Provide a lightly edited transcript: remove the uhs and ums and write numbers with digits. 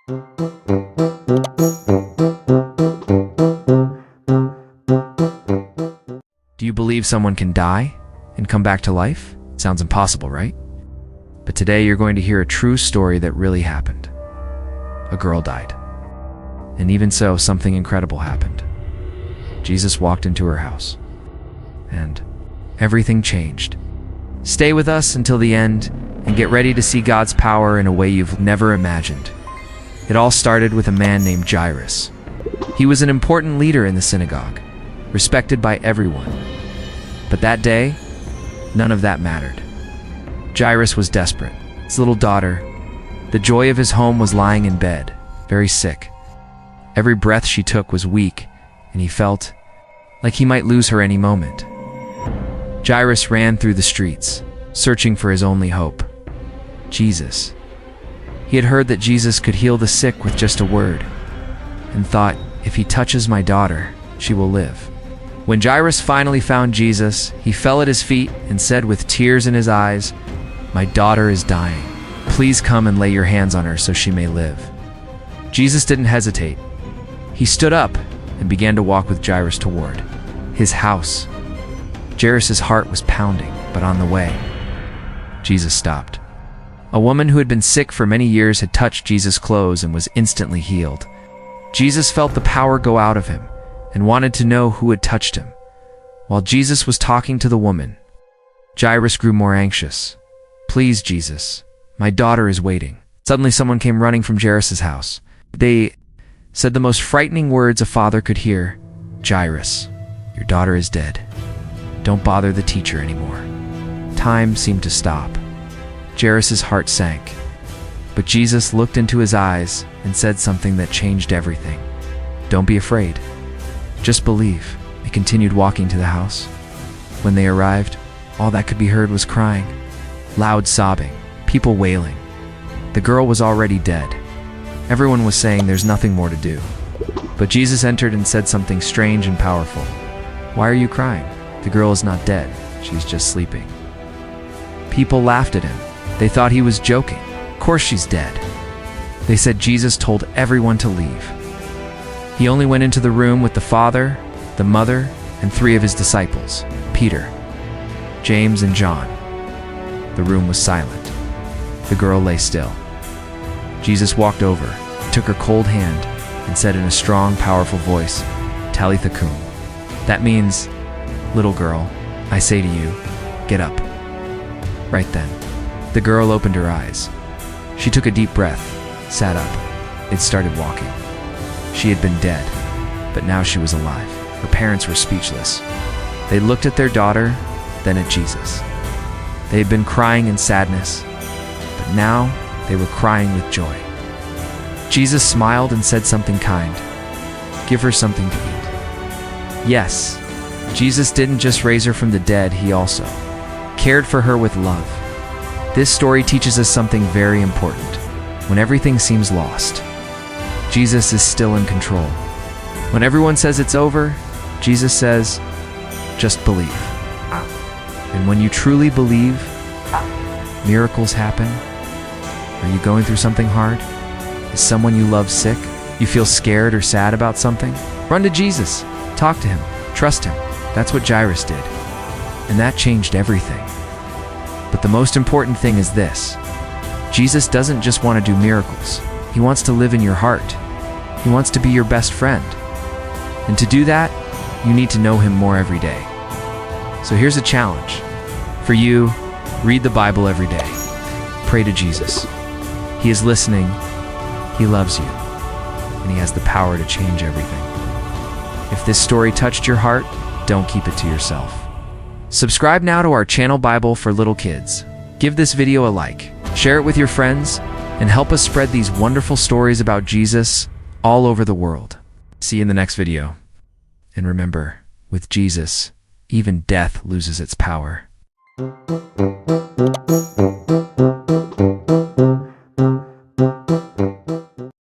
Do you believe someone can die and come back to life? Sounds impossible, right? But today you're going to hear a true story that really happened. A girl died. And even so, something incredible happened. Jesus walked into her house. And everything changed. Stay with us until the end and get ready to see God's power in a way you've never imagined. It all started with a man named Jairus. He was an important leader in the synagogue, respected by everyone. But that day, none of that mattered. Jairus was desperate. His little daughter, the joy of his home, was lying in bed, very sick. Every breath she took was weak, and he felt like he might lose her any moment. Jairus ran through the streets, searching for his only hope, Jesus. He had heard that Jesus could heal the sick with just a word, and thought, if he touches my daughter, she will live. When Jairus finally found Jesus, he fell at his feet and said with tears in his eyes, "My daughter is dying. Please come and lay your hands on her so she may live." Jesus didn't hesitate. He stood up and began to walk with Jairus toward his house. Jairus' heart was pounding, but on the way, Jesus stopped. A woman who had been sick for many years had touched Jesus' clothes and was instantly healed. Jesus felt the power go out of him and wanted to know who had touched him. While Jesus was talking to the woman, Jairus grew more anxious. "Please, Jesus, my daughter is waiting." Suddenly someone came running from Jairus' house. They said the most frightening words a father could hear. "Jairus, your daughter is dead. Don't bother the teacher anymore." Time seemed to stop. Jairus' heart sank. But Jesus looked into his eyes and said something that changed everything. "Don't be afraid. Just believe." They continued walking to the house. When they arrived, all that could be heard was crying, loud sobbing, people wailing. The girl was already dead. Everyone was saying there's nothing more to do. But Jesus entered and said something strange and powerful. "Why are you crying? The girl is not dead. She's just sleeping." People laughed at him. They thought he was joking. Of course she's dead. They said Jesus told everyone to leave. He only went into the room with the father, the mother, and 3 of his disciples, Peter, James, and John. The room was silent. The girl lay still. Jesus walked over, took her cold hand, and said in a strong, powerful voice, "Talitha cum." That means, "Little girl, I say to you, get up." Right then, the girl opened her eyes. She took a deep breath, sat up, and started walking. She had been dead, but now she was alive. Her parents were speechless. They looked at their daughter, then at Jesus. They had been crying in sadness, but now they were crying with joy. Jesus smiled and said something kind. "Give her something to eat." Yes, Jesus didn't just raise her from the dead, he also cared for her with love. This story teaches us something very important. When everything seems lost, Jesus is still in control. When everyone says it's over, Jesus says, "Just believe." And when you truly believe, miracles happen. Are you going through something hard? Is someone you love sick? You feel scared or sad about something? Run to Jesus. Talk to him. Trust him. That's what Jairus did. And that changed everything. But the most important thing is this. Jesus doesn't just want to do miracles. He wants to live in your heart. He wants to be your best friend. And to do that, you need to know him more every day. So here's a challenge. For you, read the Bible every day. Pray to Jesus. He is listening. He loves you. And he has the power to change everything. If this story touched your heart, don't keep it to yourself. Subscribe now to our channel Bible for Little Kids. Give this video a like, share it with your friends, and help us spread these wonderful stories about Jesus all over the world. See you in the next video. And remember, with Jesus, even death loses its power.